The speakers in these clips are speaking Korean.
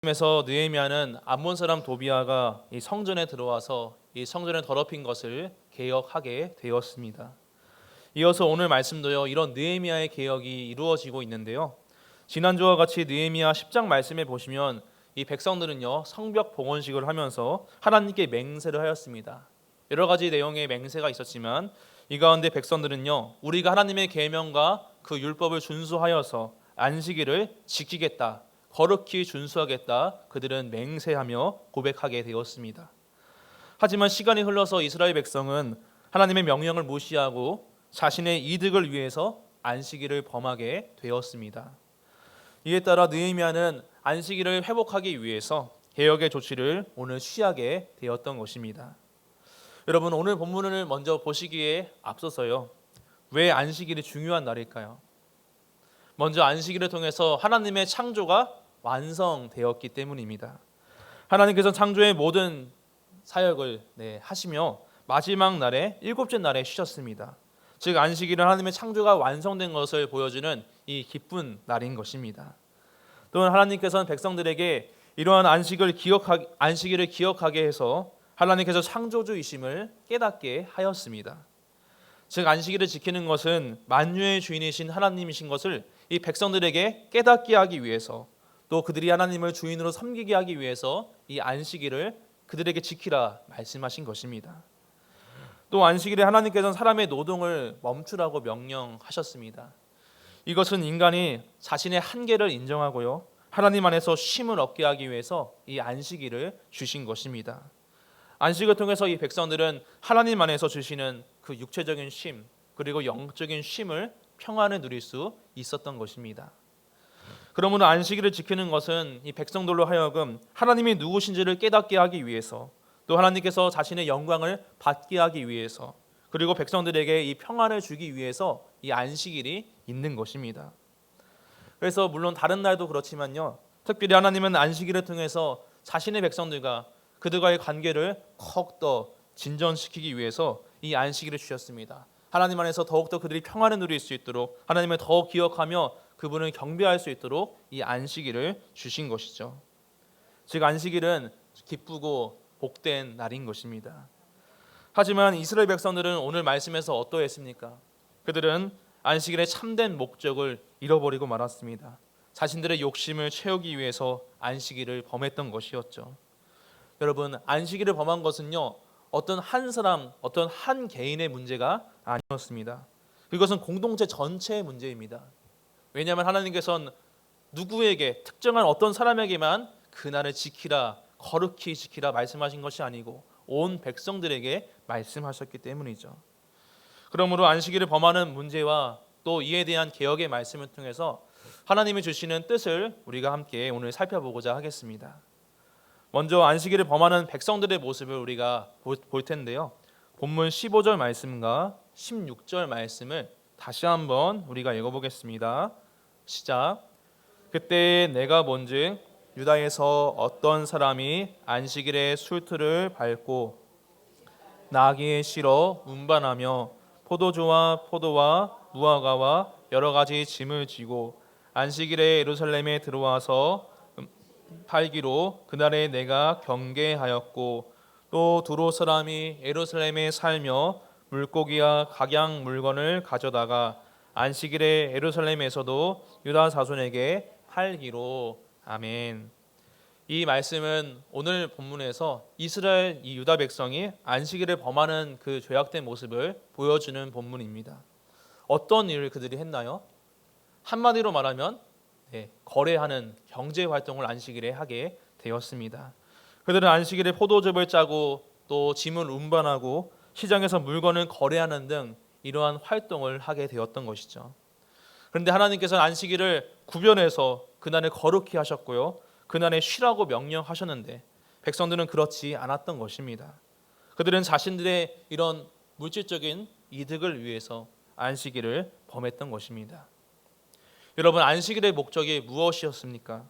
에서 느헤미야는 암몬 사람 도비아가 이 성전에 들어와서 이 성전을 더럽힌 것을 개혁하게 되었습니다. 이어서 오늘 말씀도요, 이런 느헤미야의 개혁이 이루어지고 있는데요. 지난주와 같이 느헤미야 10장 말씀에 보시면 이 백성들은요, 성벽 봉헌식을 하면서 하나님께 맹세를 하였습니다. 여러 가지 내용의 맹세가 있었지만 이 가운데 백성들은요, 우리가 하나님의 계명과 그 율법을 준수하여서 안식일을 지키겠다, 거룩히 준수하겠다, 그들은 맹세하며 고백하게 되었습니다. 하지만 시간이 흘러서 이스라엘 백성은 하나님의 명령을 무시하고 자신의 이득을 위해서 안식일을 범하게 되었습니다. 이에 따라 느헤미야는 안식일을 회복하기 위해서 개혁의 조치를 오늘 취하게 되었던 것입니다. 여러분, 오늘 본문을 먼저 보시기에 앞서서요, 왜 안식일이 중요한 날일까요? 먼저 안식일을 통해서 하나님의 창조가 완성되었기 때문입니다. 하나님께서 창조의 모든 사역을 하시며 마지막 날에 일곱째 날에 쉬셨습니다. 즉 안식일은 하나님의 창조가 완성된 것을 보여주는 이 기쁜 날인 것입니다. 또한 하나님께서는 백성들에게 이러한 안식일을 기억하게 해서 하나님께서 창조주이심을 깨닫게 하였습니다. 즉 안식일을 지키는 것은 만유의 주인이신 하나님이신 것을 이 백성들에게 깨닫게 하기 위해서, 또 그들이 하나님을 주인으로 섬기게 하기 위해서 이 안식일을 그들에게 지키라 말씀하신 것입니다. 또 안식일에 하나님께서는 사람의 노동을 멈추라고 명령하셨습니다. 이것은 인간이 자신의 한계를 인정하고요, 하나님 안에서 쉼을 얻게 하기 위해서 이 안식일을 주신 것입니다. 안식을 통해서 이 백성들은 하나님 안에서 주시는 그 육체적인 쉼, 그리고 영적인 쉼을, 평안을 누릴 수 있었던 것입니다. 그러므로 안식일을 지키는 것은 이 백성들로 하여금 하나님이 누구신지를 깨닫게 하기 위해서, 또 하나님께서 자신의 영광을 받게 하기 위해서, 그리고 백성들에게 이 평안을 주기 위해서 이 안식일이 있는 것입니다. 그래서 물론 다른 날도 그렇지만요, 특별히 하나님은 안식일을 통해서 자신의 백성들과 그들과의 관계를 더욱더 진전시키기 위해서 이 안식일을 주셨습니다. 하나님 안에서 더욱더 그들이 평안을 누릴 수 있도록, 하나님을 더 기억하며 그분을 경배할 수 있도록 이 안식일을 주신 것이죠. 즉 안식일은 기쁘고 복된 날인 것입니다. 하지만 이스라엘 백성들은 오늘 말씀에서 어떠했습니까? 그들은 안식일의 참된 목적을 잃어버리고 말았습니다. 자신들의 욕심을 채우기 위해서 안식일을 범했던 것이었죠. 여러분, 안식일을 범한 것은요, 어떤 한 사람, 어떤 한 개인의 문제가 아니었습니다. 이것은 공동체 전체의 문제입니다. 왜냐하면 하나님께서는 누구에게, 특정한 어떤 사람에게만 그날을 지키라, 거룩히 지키라 말씀하신 것이 아니고 온 백성들에게 말씀하셨기 때문이죠. 그러므로 안식일을 범하는 문제와 또 이에 대한 개혁의 말씀을 통해서 하나님이 주시는 뜻을 우리가 함께 오늘 살펴보고자 하겠습니다. 먼저 안식일을 범하는 백성들의 모습을 우리가 볼 텐데요. 본문 15절 말씀과 16절 말씀을 다시 한번 우리가 읽어보겠습니다. 시작. 그때 내가 본즉 유다에서 어떤 사람이 안식일에 술틀을 밟고 나귀에 실어 운반하며 포도주와 포도와 무화과와 여러 가지 짐을 지고 안식일에 예루살렘에 들어와서 팔기로 그날에 내가 경계하였고, 또 두로 사람이 예루살렘에 살며 물고기와 각양 물건을 가져다가 안식일에 예루살렘에서도 유다 자손에게 팔기로. 아멘. 이 말씀은 오늘 본문에서 이스라엘 이 유다 백성이 안식일을 범하는 그 죄악된 모습을 보여주는 본문입니다. 어떤 일을 그들이 했나요? 한마디로 말하면 거래하는 경제 활동을 안식일에 하게 되었습니다. 그들은 안식일에 포도즙을 짜고 또 짐을 운반하고 시장에서 물건을 거래하는 등 이러한 활동을 하게 되었던 것이죠. 그런데 하나님께서는 안식일을 구별해서 그날을 거룩히 하셨고요, 그날에 쉬라고 명령하셨는데 백성들은 그렇지 않았던 것입니다. 그들은 자신들의 이런 물질적인 이득을 위해서 안식일을 범했던 것입니다. 여러분, 안식일의 목적이 무엇이었습니까?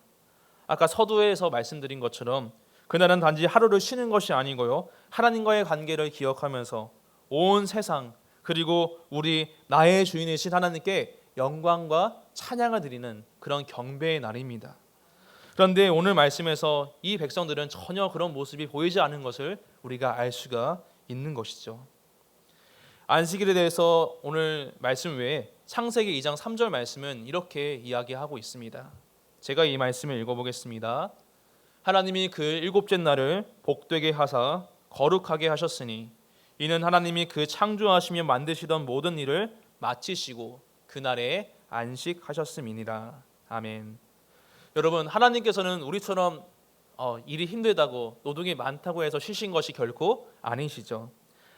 아까 서두에서 말씀드린 것처럼 그날은 단지 하루를 쉬는 것이 아니고요, 하나님과의 관계를 기억하면서 온 세상, 그리고 우리 나의 주인이신 하나님께 영광과 찬양을 드리는 그런 경배의 날입니다. 그런데 오늘 말씀에서 이 백성들은 전혀 그런 모습이 보이지 않은 것을 우리가 알 수가 있는 것이죠. 안식일에 대해서 오늘 말씀 외에 창세기 2장 3절 말씀은 이렇게 이야기하고 있습니다. 제가 이 말씀을 읽어보겠습니다. 하나님이 그 일곱째 날을 복되게 하사 거룩하게 하셨으니 이는 하나님이 그 창조하시며 만드시던 모든 일을 마치시고 그날에 안식하셨음이니라. 아멘. 여러분, 하나님께서는 우리처럼 일이 힘들다고 노동이 많다고 해서 쉬신 것이 결코 아니시죠.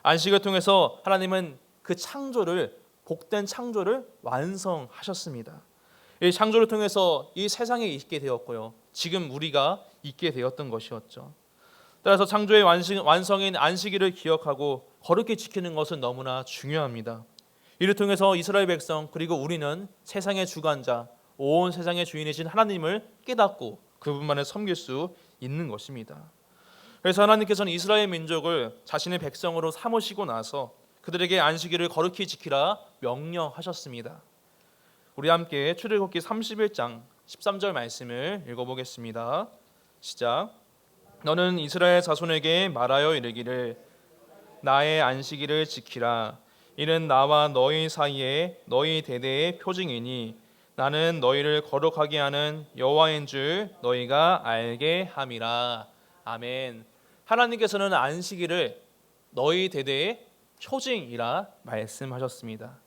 안식을 통해서 하나님은 그 창조를, 복된 창조를 완성하셨습니다. 이 창조를 통해서 이 세상에 있게 되었고요, 지금 우리가 있게 되었던 것이었죠. 따라서 창조의 완성인 안식일을 기억하고 거룩히 지키는 것은 너무나 중요합니다. 이를 통해서 이스라엘 백성 그리고 우리는 세상의 주관자, 온 세상의 주인이신 하나님을 깨닫고 그분만을 섬길 수 있는 것입니다. 그래서 하나님께서는 이스라엘 민족을 자신의 백성으로 삼으시고 나서 그들에게 안식일을 거룩히 지키라 명령하셨습니다. 우리 함께 출애굽기 31장 13절 말씀을 읽어보겠습니다. 시작. 너는 이스라엘 자손에게 말하여 이르기를 나의 안식일을 지키라. 이는 나와 너희 사이에 너희 대대의 표징이니 나는 너희를 거룩하게 하는 여호와인 줄 너희가 알게 함이라. 아멘. 하나님께서는 안식일을 너희 대대의 표징이라 말씀하셨습니다.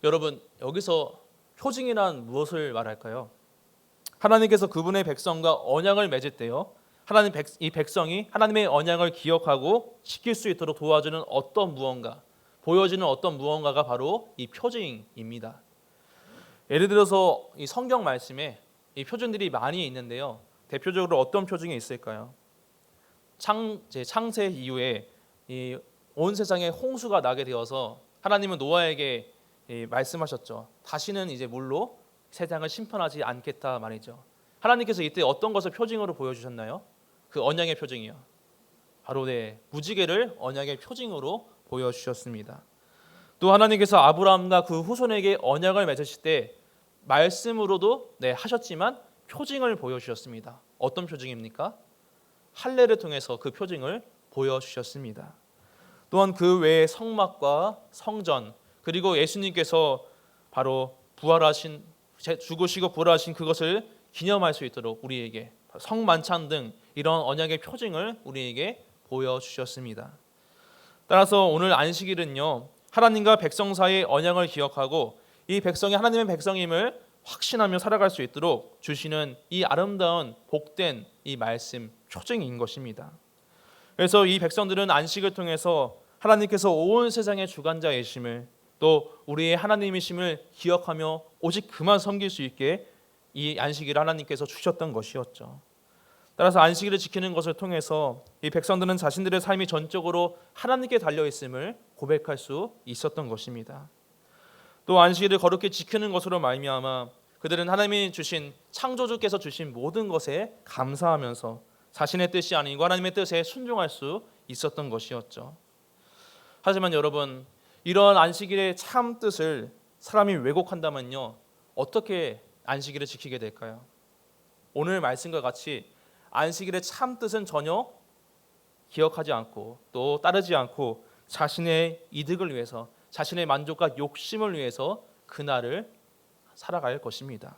여러분, 여기서 표징이란 무엇을 말할까요? 하나님께서 그분의 백성과 언약을 맺을 때요, 이 백성이 하나님의 언약을 기억하고 지킬 수 있도록 도와주는 어떤 무언가, 보여지는 어떤 무언가가 바로 이 표징입니다. 예를 들어서 이 성경 말씀에 이 표징들이 많이 있는데요, 대표적으로 어떤 표징이 있을까요? 창세 이후에 온 세상에 홍수가 나게 되어서 하나님은 노아에게 말씀하셨죠. 다시는 이제 물로 세상을 심판하지 않겠다 말이죠. 하나님께서 이때 어떤 것을 표징으로 보여주셨나요? 그 언약의 표징이요, 바로 무지개를 언약의 표징으로 보여주셨습니다. 또 하나님께서 아브라함과 그 후손에게 언약을 맺으실 때 말씀으로도 하셨지만 표징을 보여주셨습니다. 어떤 표징입니까? 할례를 통해서 그 표징을 보여주셨습니다. 또한 그 외에 성막과 성전, 그리고 예수님께서 바로 부활하신, 죽으시고 부활하신 그것을 기념할 수 있도록 우리에게 성만찬 등 이런 언약의 표징을 우리에게 보여주셨습니다. 따라서 오늘 안식일은요, 하나님과 백성 사이의 언약을 기억하고 이 백성이 하나님의 백성임을 확신하며 살아갈 수 있도록 주시는 이 아름다운 복된 이 말씀 표징인 것입니다. 그래서 이 백성들은 안식을 통해서 하나님께서 온 세상의 주관자이심을, 또 우리의 하나님이심을 기억하며 오직 그만 섬길 수 있게 이 안식일을 하나님께서 주셨던 것이었죠. 따라서 안식일을 지키는 것을 통해서 이 백성들은 자신들의 삶이 전적으로 하나님께 달려 있음을 고백할 수 있었던 것입니다. 또 안식일을 거룩히 지키는 것으로 말미암아 그들은 하나님이 주신, 창조주께서 주신 모든 것에 감사하면서 자신의 뜻이 아니고 하나님의 뜻에 순종할 수 있었던 것이었죠. 하지만 여러분, 이런 안식일의 참 뜻을 사람이 왜곡한다면요, 어떻게 안식일을 지키게 될까요? 오늘 말씀과 같이 안식일의 참 뜻은 전혀 기억하지 않고 또 따르지 않고 자신의 이득을 위해서, 자신의 만족과 욕심을 위해서 그날을 살아갈 것입니다.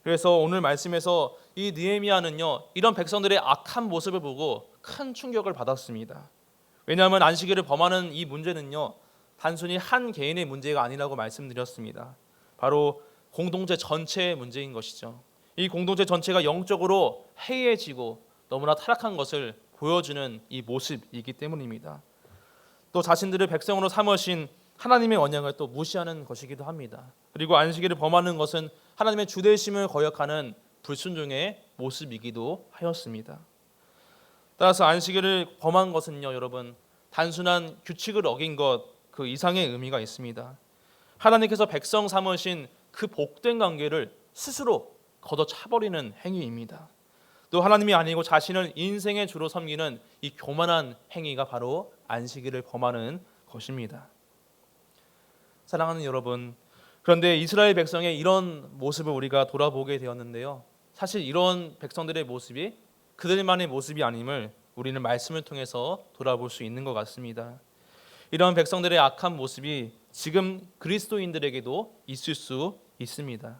그래서 오늘 말씀에서 이 느헤미야는요, 이런 백성들의 악한 모습을 보고 큰 충격을 받았습니다. 왜냐하면 안식일을 범하는 이 문제는요, 단순히 한 개인의 문제가 아니라고 말씀드렸습니다. 바로 공동체 전체의 문제인 것이죠. 이 공동체 전체가 영적으로 해이해지고 너무나 타락한 것을 보여주는 이 모습이기 때문입니다. 또 자신들을 백성으로 삼으신 하나님의 언약을 또 무시하는 것이기도 합니다. 그리고 안식일을 범하는 것은 하나님의 주되심을 거역하는 불순종의 모습이기도 하였습니다. 따라서 안식일을 범한 것은요, 여러분, 단순한 규칙을 어긴 것 그 이상의 의미가 있습니다. 하나님께서 백성 삼으신 그 복된 관계를 스스로 걷어차버리는 행위입니다. 또 하나님이 아니고 자신을 인생의 주로 섬기는 이 교만한 행위가 바로 안식일을 범하는 것입니다. 사랑하는 여러분, 그런데 이스라엘 백성의 이런 모습을 우리가 돌아보게 되었는데요, 사실 이런 백성들의 모습이 그들만의 모습이 아님을 우리는 말씀을 통해서 돌아볼 수 있는 것 같습니다. 이런 백성들의 악한 모습이 지금 그리스도인들에게도 있을 수 있습니다.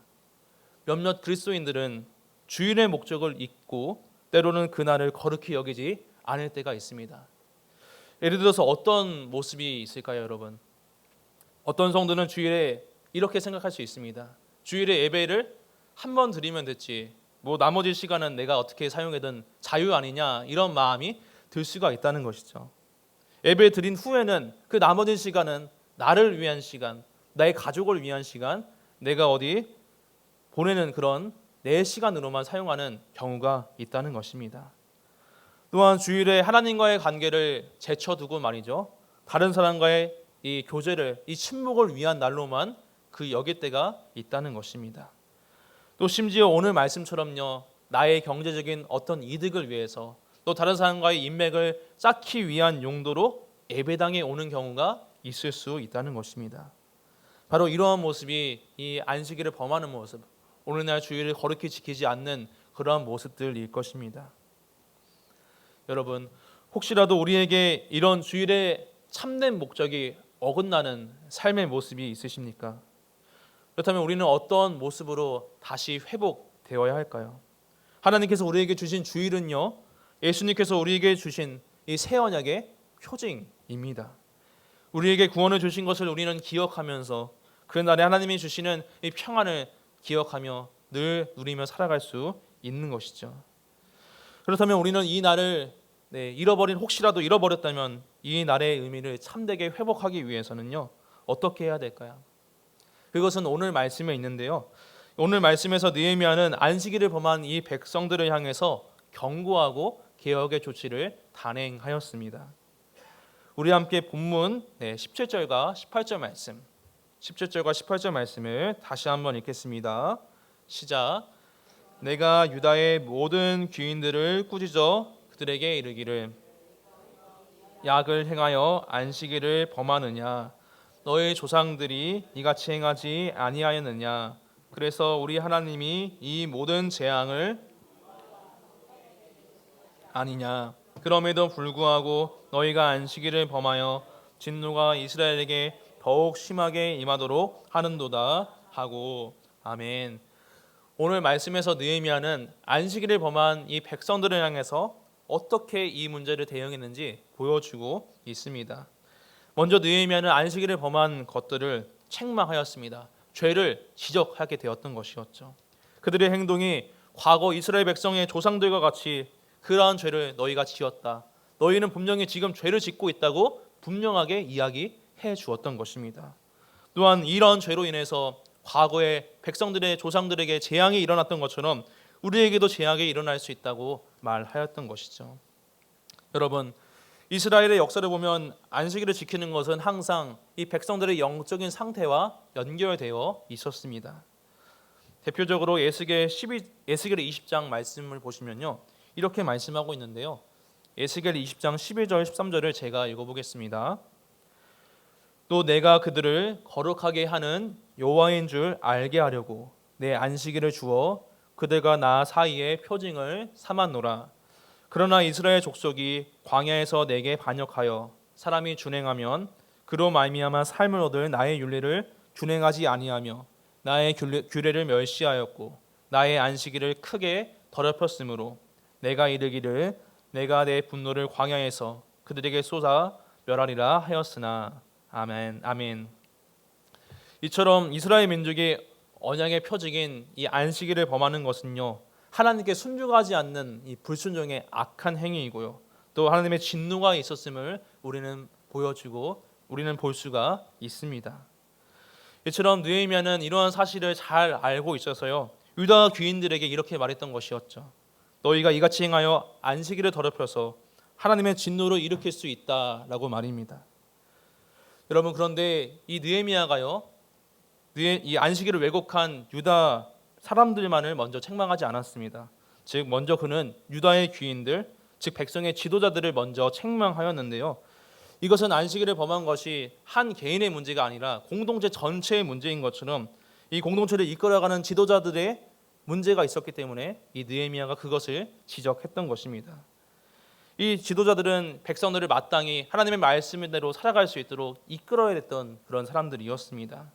몇몇 그리스도인들은 주일의 목적을 잊고 때로는 그날을 거룩히 여기지 않을 때가 있습니다. 예를 들어서 어떤 모습이 있을까요, 여러분? 어떤 성도는 주일에 이렇게 생각할 수 있습니다. 주일에 예배를 한 번 드리면 됐지, 뭐 나머지 시간은 내가 어떻게 사용하든 자유 아니냐, 이런 마음이 들 수가 있다는 것이죠. 예배 드린 후에는 그 나머지 시간은 나를 위한 시간, 나의 가족을 위한 시간, 내가 어디 보내는 그런 내 시간으로만 사용하는 경우가 있다는 것입니다. 또한 주일에 하나님과의 관계를 제쳐두고 말이죠, 다른 사람과의 이 교제를, 이 친목을 위한 날로만 그 여길 때가 있다는 것입니다. 또 심지어 오늘 말씀처럼요, 나의 경제적인 어떤 이득을 위해서, 또 다른 사람과의 인맥을 쌓기 위한 용도로 예배당에 오는 경우가 있을 수 있다는 것입니다. 바로 이러한 모습이 이 안식일을 범하는 모습, 오늘날 주일을 거룩히 지키지 않는 그러한 모습들일 것입니다. 여러분, 혹시라도 우리에게 이런 주일의 참된 목적이 어긋나는 삶의 모습이 있으십니까? 그렇다면 우리는 어떤 모습으로 다시 회복되어야 할까요? 하나님께서 우리에게 주신 주일은요, 예수님께서 우리에게 주신 이 새 언약의 표징입니다. 우리에게 구원을 주신 것을 우리는 기억하면서 그날에 하나님이 주시는 이 평안을 기억하며 늘 누리며 살아갈 수 있는 것이죠. 그렇다면 우리는 이 날을 혹시라도 잃어버렸다면 이 날의 의미를 참되게 회복하기 위해서는요, 어떻게 해야 될까요? 그것은 오늘 말씀에 있는데요, 오늘 말씀에서 느헤미야는 안식일을 범한 이 백성들을 향해서 경고하고 개혁의 조치를 단행하였습니다. 우리 함께 본문 17절과 18절 말씀, 17절과 18절 말씀을 다시 한번 읽겠습니다. 시작. 내가 유다의 모든 귀인들을 꾸짖어 그들에게 이르기를 약을 행하여 안식일을 범하느냐, 너의 조상들이 이같이 행하지 아니하였느냐. 그래서 우리 하나님이 이 모든 재앙을 아니냐. 그럼에도 불구하고 너희가 안식일을 범하여 진노가 이스라엘에게 더욱 심하게 임하도록 하는도다 하고. 아멘. 오늘 말씀에서 느헤미야는 안식일을 범한 이 백성들을 향해서 어떻게 이 문제를 대응했는지 보여주고 있습니다. 먼저 느헤미야는 안식일을 범한 것들을 책망하였습니다. 죄를 지적하게 되었던 것이었죠. 그들의 행동이 과거 이스라엘 백성의 조상들과 같이 그러한 죄를 너희가 지었다, 너희는 분명히 지금 죄를 짓고 있다고 분명하게 이야기해 주었던 것입니다. 또한 이러한 죄로 인해서 과거에 백성들의 조상들에게 재앙이 일어났던 것처럼 우리에게도 재앙이 일어날 수 있다고 말하였던 것이죠. 여러분, 이스라엘의 역사를 보면 안식일을 지키는 것은 항상 이 백성들의 영적인 상태와 연결되어 있었습니다. 대표적으로 에스겔 20장 말씀을 보시면요, 이렇게 말씀하고 있는데요, 에스겔 20장 12절 13절을 제가 읽어보겠습니다. 또 내가 그들을 거룩하게 하는 여호와인 줄 알게 하려고 내 안식일을 주어 그들과 나 사이에 표징을 삼았노라. 그러나 이스라엘 족속이 광야에서 내게 반역하여 사람이 준행하면 그로 말미암아 삶을 얻을 나의 율례를 준행하지 아니하며 나의 규례를 멸시하였고 나의 안식일을 크게 더럽혔으므로 내가 이르기를 내가 내 분노를 광야에서 그들에게 쏟아 멸하리라 하였으나. 아멘. 아멘. 이처럼 이스라엘 민족이 언약의 표징인 이 안식일을 범하는 것은요, 하나님께 순종하지 않는 이 불순종의 악한 행위이고요, 또 하나님의 진노가 있었음을 우리는 보여주고 우리는 볼 수가 있습니다. 이처럼 느헤미야는 이러한 사실을 잘 알고 있어서요, 유다 귀인들에게 이렇게 말했던 것이었죠. 너희가 이같이 행하여 안식일을 더럽혀서 하나님의 진노를 일으킬 수 있다라고 말입니다. 여러분, 그런데 이 느헤미야가요, 이 안식일을 왜곡한 유다 사람들만을 먼저 책망하지 않았습니다. 즉 먼저 그는 유다의 귀인들, 즉 백성의 지도자들을 먼저 책망하였는데요, 이것은 안식일을 범한 것이 한 개인의 문제가 아니라 공동체 전체의 문제인 것처럼 이 공동체를 이끌어가는 지도자들의 문제가 있었기 때문에 이 느헤미야가 그것을 지적했던 것입니다. 이 지도자들은 백성들을 마땅히 하나님의 말씀대로 살아갈 수 있도록 이끌어야 했던 그런 사람들이었습니다.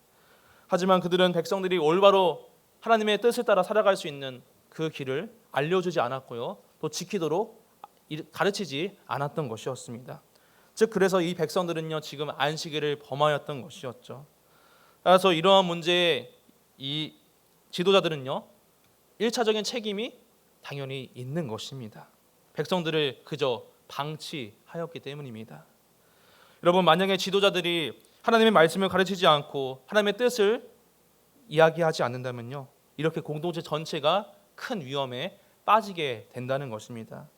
하지만 그들은 백성들이 올바로 하나님의 뜻을 따라 살아갈 수 있는 그 길을 알려주지 않았고요, 또 지키도록 가르치지 않았던 것이었습니다. 즉 그래서 이 백성들은요 지금 안식일을 범하였던 것이었죠. 따라서 이러한 문제에 이 지도자들은요 1차적인 책임이 당연히 있는 것입니다. 백성들을 그저 방치하였기 때문입니다. 여러분, 만약에 지도자들이 하나님의 말씀을 가르치지 않고 하나님의 뜻을 이야기하지 않는다면요 이렇게 공동체 전체가 큰 위험에 빠지게 된다는 것입니다.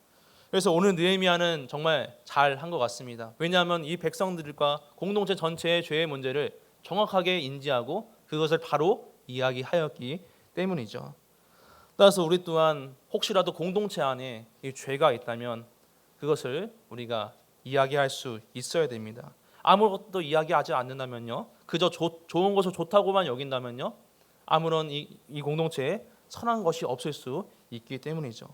그래서 오늘 느헤미야는 정말 잘한 것 같습니다. 왜냐하면 이 백성들과 공동체 전체의 죄의 문제를 정확하게 인지하고 그것을 바로 이야기하였기 때문이죠. 따라서 우리 또한 혹시라도 공동체 안에 이 죄가 있다면 그것을 우리가 이야기할 수 있어야 됩니다. 아무것도 이야기하지 않는다면요, 그저 좋은 것을 좋다고만 여긴다면요, 아무런 이 공동체에 선한 것이 없을 수 있기 때문이죠.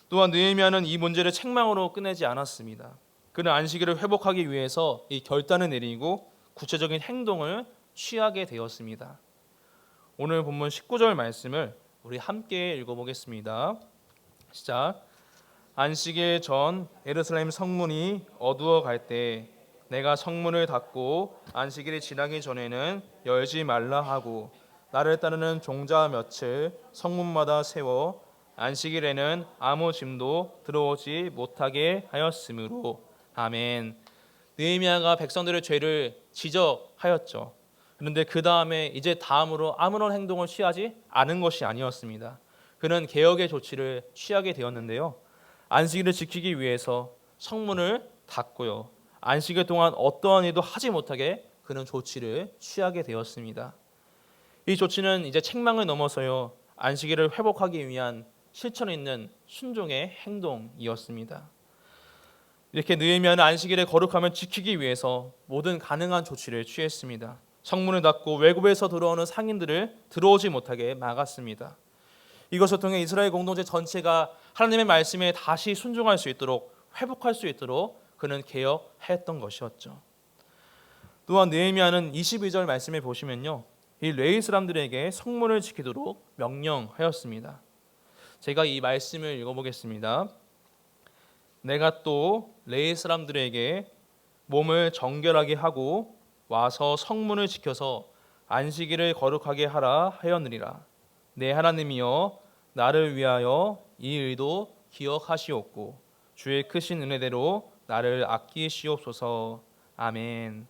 또한 느헤미야는 이 문제를 책망으로 끝내지 않았습니다. 그는 안식일을 회복하기 위해서 이 결단을 내리고 구체적인 행동을 취하게 되었습니다. 오늘 본문 19절 말씀을 우리 함께 읽어보겠습니다. 시작. 안식일 전 예루살렘 성문이 어두워 갈 때 내가 성문을 닫고 안식일이 지나기 전에는 열지 말라 하고 나를 따르는 종자 몇을 성문마다 세워 안식일에는 아무 짐도 들어오지 못하게 하였으므로. 아멘. 느헤미야가 백성들의 죄를 지적하였죠. 그런데 그 다음에 이제 다음으로 아무런 행동을 취하지 않은 것이 아니었습니다. 그는 개혁의 조치를 취하게 되었는데요, 안식일을 지키기 위해서 성문을 닫고요, 안식일 동안 어떠한 일도 하지 못하게 그는 조치를 취하게 되었습니다. 이 조치는 이제 책망을 넘어서요 안식일을 회복하기 위한 실천 있는 순종의 행동이었습니다. 이렇게 느헤미야는 안식일의 거룩함을 지키기 위해서 모든 가능한 조치를 취했습니다. 성문을 닫고 외국에서 들어오는 상인들을 들어오지 못하게 막았습니다. 이것을 통해 이스라엘 공동체 전체가 하나님의 말씀에 다시 순종할 수 있도록, 회복할 수 있도록 그는 개혁했던 것이었죠. 또한 느헤미야는 22절 말씀에 보시면요, 이 레위 사람들에게 성문을 지키도록 명령하였습니다. 제가 이 말씀을 읽어보겠습니다. 내가 또 레위 사람들에게 몸을 정결하게 하고 와서 성문을 지켜서 안식일을 거룩하게 하라 하였느니라. 내 하나님이여 나를 위하여 이 일도 기억하시옵고 주의 크신 은혜대로 나를 아끼시옵소서. 아멘.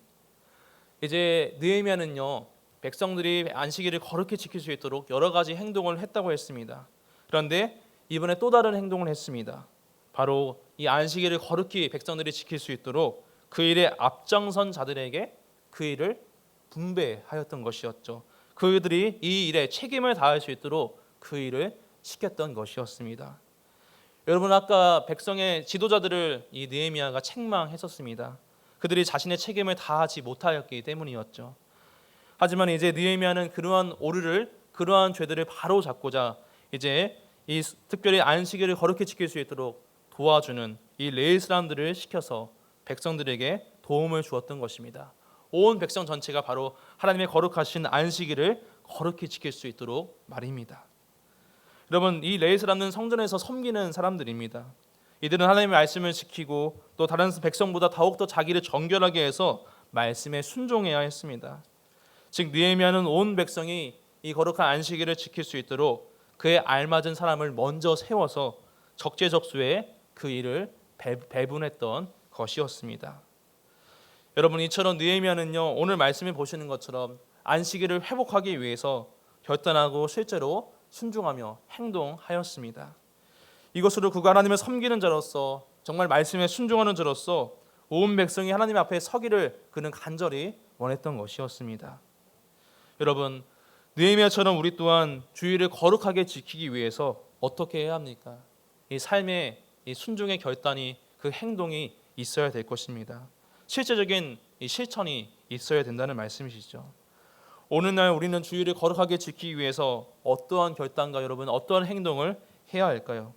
이제 느헤미야는요 백성들이 안식일을 거룩히 지킬 수 있도록 여러 가지 행동을 했다고 했습니다. 그런데 이번에 또 다른 행동을 했습니다. 바로 이 안식일을 거룩히 백성들이 지킬 수 있도록 그 일에 앞장선 자들에게 그 일을 분배하였던 것이었죠. 그들이 이 일에 책임을 다할 수 있도록 그 일을 시켰던 것이었습니다. 여러분, 아까 백성의 지도자들을 이 느헤미야가 책망했었습니다. 그들이 자신의 책임을 다하지 못하였기 때문이었죠. 하지만 이제 느헤미야는 그러한 오류를, 그러한 죄들을 바로 잡고자 이제 이 특별히 안식일을 거룩히 지킬 수 있도록 도와주는 이 레위 사람들을 시켜서 백성들에게 도움을 주었던 것입니다. 온 백성 전체가 바로 하나님의 거룩하신 안식일을 거룩히 지킬 수 있도록 말입니다. 여러분, 이 레위 사람은 성전에서 섬기는 사람들입니다. 이들은 하나님의 말씀을 지키고 또 다른 백성보다 더욱더 자기를 정결하게 해서 말씀에 순종해야 했습니다. 즉 느헤미야는 온 백성이 이 거룩한 안식일을 지킬 수 있도록 그에 알맞은 사람을 먼저 세워서 적재적소에 그 일을 배분했던 것이었습니다. 여러분, 이처럼 느헤미야는요 오늘 말씀을 보시는 것처럼 안식일을 회복하기 위해서 결단하고 실제로 순종하며 행동하였습니다. 이것으로 그가 하나님을 섬기는 자로서, 정말 말씀에 순종하는 자로서 온 백성이 하나님 앞에 서기를 그는 간절히 원했던 것이었습니다. 여러분, 느헤미야처럼 우리 또한 주의를 거룩하게 지키기 위해서 어떻게 해야 합니까? 이 삶의 이 순종의 결단이, 그 행동이 있어야 될 것입니다. 실제적인 이 실천이 있어야 된다는 말씀이시죠. 오늘날 우리는 주일을 거룩하게 지키기 위해서 어떠한 결단과 여러분 어떠한 행동을 해야 할까요?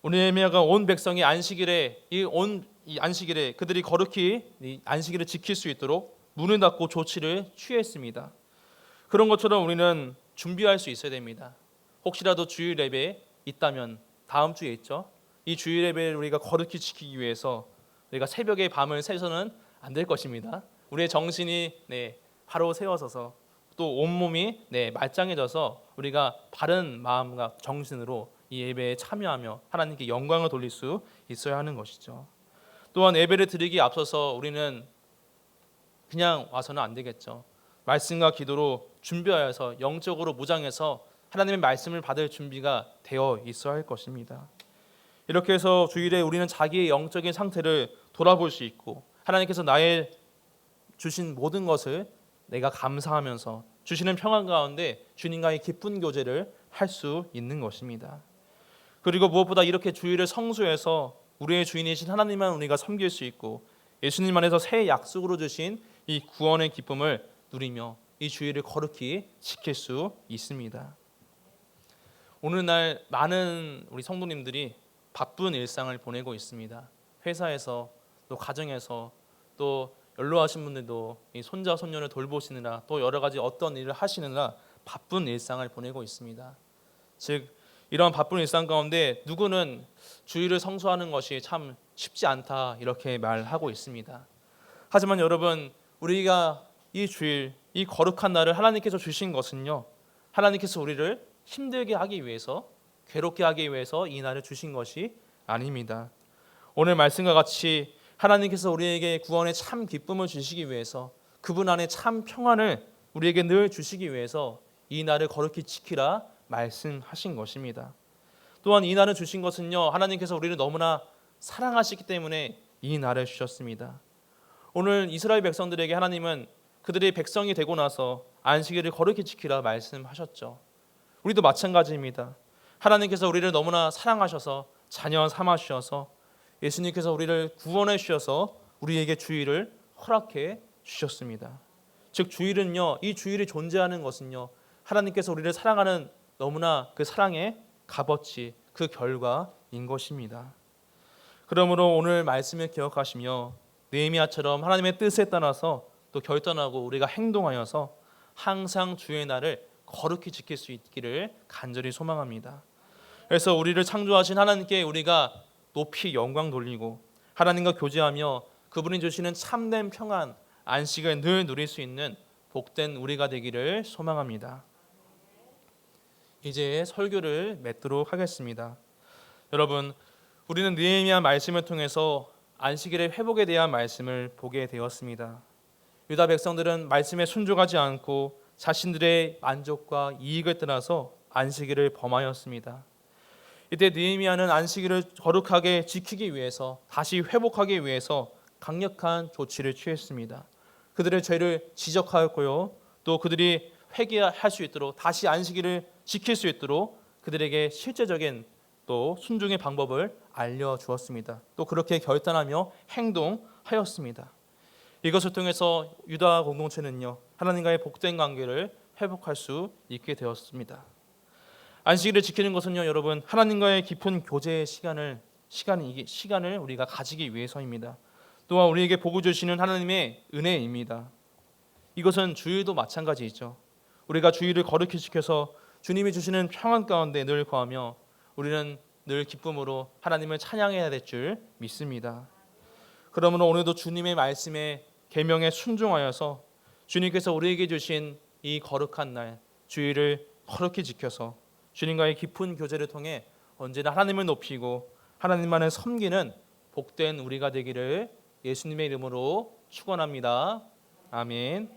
오늘 예레미야가 온 백성이 안식일에 이 안식일에 그들이 거룩히 이 안식일을 지킬 수 있도록 문을 닫고 조치를 취했습니다. 그런 것처럼 우리는 준비할 수 있어야 됩니다. 혹시라도 주일 예배 있다면 다음 주에 있죠. 이 주일 예배를 우리가 거룩히 지키기 위해서 우리가 새벽에 밤을 새서는 안 될 것입니다. 우리의 정신이 바로 세워서서 또 온몸이 말짱해져서 우리가 바른 마음과 정신으로 이 예배에 참여하며 하나님께 영광을 돌릴 수 있어야 하는 것이죠. 또한 예배를 드리기에 앞서서 우리는 그냥 와서는 안 되겠죠. 말씀과 기도로 준비하여서 영적으로 무장해서 하나님의 말씀을 받을 준비가 되어 있어야 할 것입니다. 이렇게 해서 주일에 우리는 자기의 영적인 상태를 돌아볼 수 있고 하나님께서 나의 주신 모든 것을 내가 감사하면서 주시는 평안 가운데 주님과의 기쁜 교제를 할 수 있는 것입니다. 그리고 무엇보다 이렇게 주일을 성수해서 우리의 주인이신 하나님만 우리가 섬길 수 있고 예수님 안에서 새 약속으로 주신 이 구원의 기쁨을 누리며 이 주일을 거룩히 지킬 수 있습니다. 오늘날 많은 우리 성도님들이 바쁜 일상을 보내고 있습니다. 회사에서 또 가정에서 또 연로하신 분들도 이 손자 손녀를 돌보시느라 또 여러 가지 어떤 일을 하시느라 바쁜 일상을 보내고 있습니다. 즉 이런 바쁜 일상 가운데 누구는 주일을 성수하는 것이 참 쉽지 않다 이렇게 말하고 있습니다. 하지만 여러분 우리가 이 주일 이 거룩한 날을 하나님께서 주신 것은요 하나님께서 우리를 힘들게 하기 위해서 괴롭게 하기 위해서 이 날을 주신 것이 아닙니다. 오늘 말씀과 같이 하나님께서 우리에게 구원의 참 기쁨을 주시기 위해서 그분 안에 참 평안을 우리에게 늘 주시기 위해서 이 날을 거룩히 지키라 말씀하신 것입니다. 또한 이 날을 주신 것은요 하나님께서 우리를 너무나 사랑하시기 때문에 이 날을 주셨습니다. 오늘 이스라엘 백성들에게 하나님은 그들의 백성이 되고 나서 안식일을 거룩히 지키라 말씀하셨죠. 우리도 마찬가지입니다. 하나님께서 우리를 너무나 사랑하셔서 자녀 삼아 주셔서 예수님께서 우리를 구원해 주셔서 우리에게 주일을 허락해 주셨습니다. 즉 주일은요 이 주일이 존재하는 것은요 하나님께서 우리를 사랑하는 너무나 그 사랑의 값어치 그 결과인 것입니다. 그러므로 오늘 말씀을 기억하시며 느헤미야처럼 하나님의 뜻에 따라서 또 결단하고 우리가 행동하여서 항상 주의 날을 거룩히 지킬 수 있기를 간절히 소망합니다. 그래서 우리를 창조하신 하나님께 우리가 높이 영광 돌리고 하나님과 교제하며 그분이 주시는 참된 평안 안식을 늘 누릴 수 있는 복된 우리가 되기를 소망합니다. 이제 설교를 맺도록 하겠습니다. 여러분 우리는 느헤미야 말씀을 통해서 안식일의 회복에 대한 말씀을 보게 되었습니다. 유다 백성들은 말씀에 순종하지 않고 자신들의 만족과 이익을 떠나서 안식일을 범하였습니다. 이때 느헤미야는 안식일을 거룩하게 지키기 위해서 다시 회복하기 위해서 강력한 조치를 취했습니다. 그들의 죄를 지적하였고요. 또 그들이 회개할 수 있도록 다시 안식일을 지킬 수 있도록 그들에게 실제적인 또 순종의 방법을 알려주었습니다. 또 그렇게 결단하며 행동하였습니다. 이것을 통해서 유다 공동체는요 하나님과의 복된 관계를 회복할 수 있게 되었습니다. 안식일을 지키는 것은요 여러분 하나님과의 깊은 교제의 시간을 우리가 가지기 위해서입니다. 또한 우리에게 복을 주시는 하나님의 은혜입니다. 이것은 주일도 마찬가지이죠. 우리가 주일을 거룩히 지켜서 주님이 주시는 평안 가운데 늘 거하며 우리는 늘 기쁨으로 하나님을 찬양해야 될 줄 믿습니다. 그러므로 오늘도 주님의 말씀에 계명에 순종하여서 주님께서 우리에게 주신 이 거룩한 날 주일을 거룩히 지켜서 주님과의 깊은 교제를 통해 언제나 하나님을 높이고 하나님만을 섬기는 복된 우리가 되기를 예수님의 이름으로 축원합니다. 아멘.